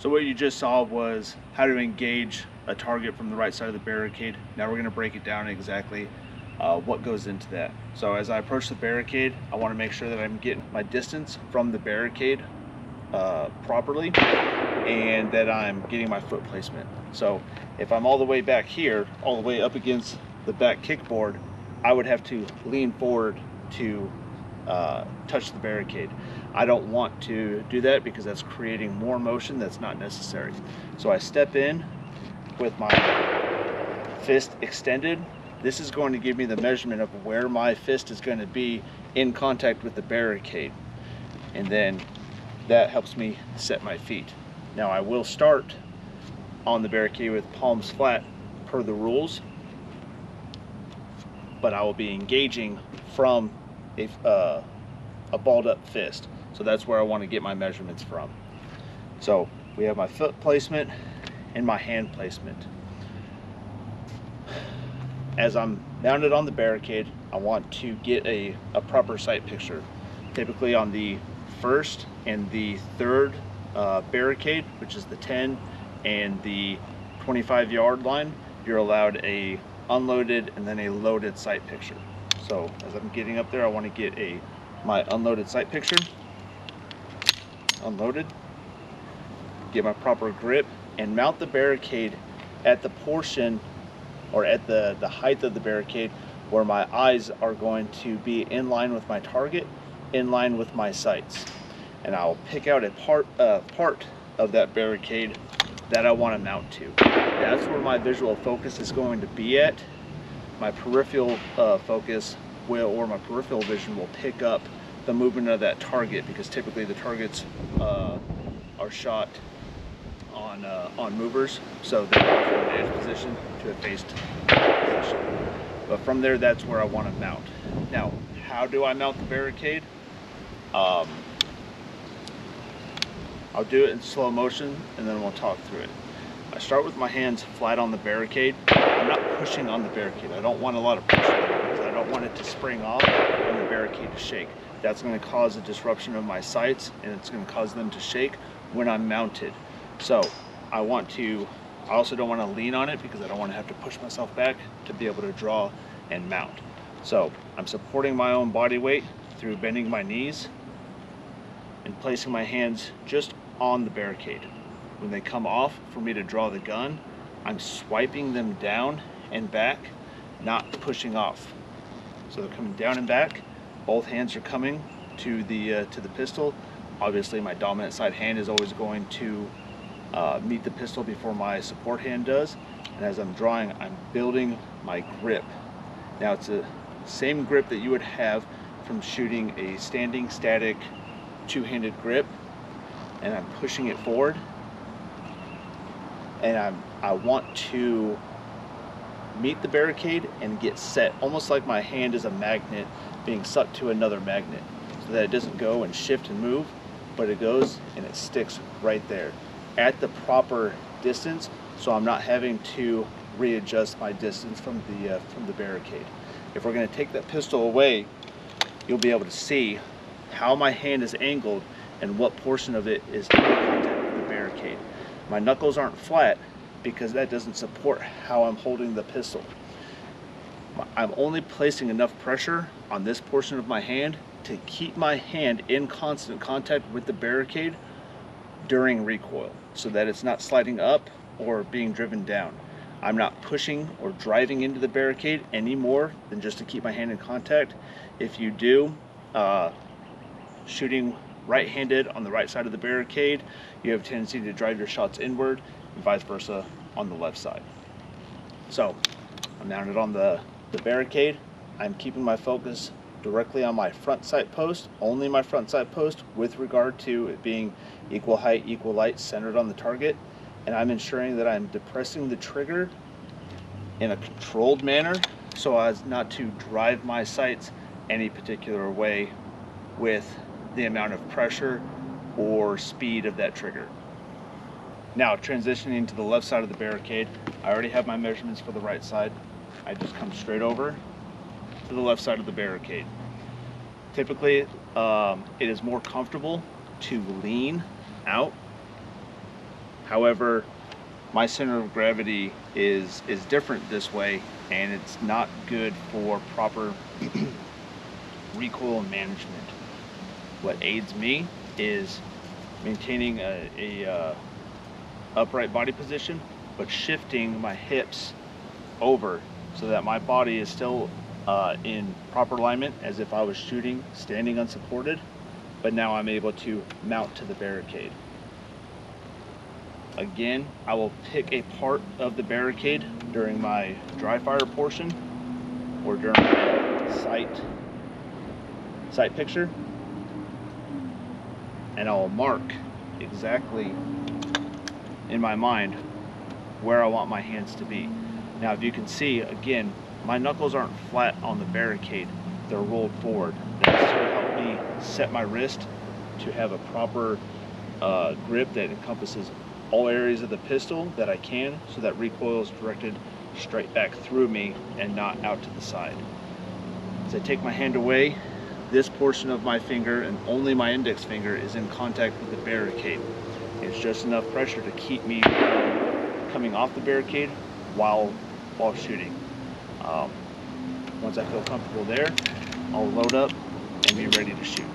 So what you just saw was how to engage a target from the right side of the barricade. Now we're going to break it down exactly what goes into that. So as I approach the barricade, I want to make sure that I'm getting my distance from the barricade properly, and that I'm getting my foot placement. So if I'm all the way back here, all the way up against the back kickboard, I would have to lean forward to touch the barricade. I don't want to do that because that's creating more motion that's not necessary. So I step in with my fist extended. This is going to give me the measurement of where my fist is going to be in contact with the barricade, and then that helps me set my feet. Now I will start on the barricade with palms flat per the rules, but I will be engaging from a balled up fist. So that's where I want to get my measurements from. So we have my foot placement and my hand placement. As I'm mounted on the barricade, I want to get a proper sight picture. Typically on the first and the third barricade, which is the 10 and the 25-yard line, you're allowed a unloaded and then a loaded sight picture. So as I'm getting up there, I want to get my unloaded sight picture. Unloaded, get my proper grip, and mount the barricade at the portion or at the height of the barricade where my eyes are going to be in line with my target, in line with my sights. And I'll pick out a part of that barricade that I want to mount to. That's where my visual focus is going to be at. My peripheral focus or my peripheral vision will pick up the movement of that target, because typically the targets are shot on movers, so they go from an edge position to a faced position. But from there, that's where I want to mount. Now, how do I mount the barricade? I'll do it in slow motion, and then we'll talk through it. I start with my hands flat on the barricade. I'm not pushing on the barricade. I don't want a lot of pressure there because I don't want it to spring off and the barricade to shake. That's going to cause a disruption of my sights, and it's going to cause them to shake when I'm mounted. So I also don't want to lean on it because I don't want to have to push myself back to be able to draw and mount. So I'm supporting my own body weight through bending my knees and placing my hands just on the barricade. When they come off for me to draw the gun, I'm swiping them down and back, not pushing off. So they're coming down and back. Both hands are coming to the pistol. Obviously, my dominant side hand is always going to meet the pistol before my support hand does. And as I'm drawing, I'm building my grip. Now it's the same grip that you would have from shooting a standing static two-handed grip, and I'm pushing it forward, and I want to meet the barricade and get set, almost like my hand is a magnet being sucked to another magnet, so that it doesn't go and shift and move, but it goes and it sticks right there at the proper distance, so I'm not having to readjust my distance from the barricade. If we're going to take that pistol away, you'll be able to see how my hand is angled and what portion of it is in contact with the barricade. My knuckles aren't flat because that doesn't support how I'm holding the pistol. I'm only placing enough pressure on this portion of my hand to keep my hand in constant contact with the barricade during recoil, so that it's not sliding up or being driven down. I'm not pushing or driving into the barricade any more than just to keep my hand in contact. If you do, shooting right-handed on the right side of the barricade, you have a tendency to drive your shots inward, and vice versa on the left side. So I'm mounted on the barricade. I'm keeping my focus directly on my front sight post, only my front sight post, with regard to it being equal height, equal light, centered on the target. And I'm ensuring that I'm depressing the trigger in a controlled manner so as not to drive my sights any particular way with the amount of pressure or speed of that trigger. Now, transitioning to the left side of the barricade, I already have my measurements for the right side. I just come straight over to the left side of the barricade. Typically, it is more comfortable to lean out However, my center of gravity is different this way, and it's not good for proper recoil management. What aids me is maintaining a upright body position, but shifting my hips over so that my body is still in proper alignment as if I was shooting standing unsupported, but now I'm able to mount to the barricade. Again, I will pick a part of the barricade during my dry fire portion or during my sight picture, and I'll mark exactly in my mind where I want my hands to be. Now, if you can see, again, my knuckles aren't flat on the barricade, they're rolled forward. That's to help me set my wrist to have a proper grip that encompasses all areas of the pistol that I can, so that recoil is directed straight back through me and not out to the side. As I take my hand away, this portion of my finger and only my index finger is in contact with the barricade. It's just enough pressure to keep me from coming off the barricade while shooting. Once I feel comfortable there, I'll load up and be ready to shoot.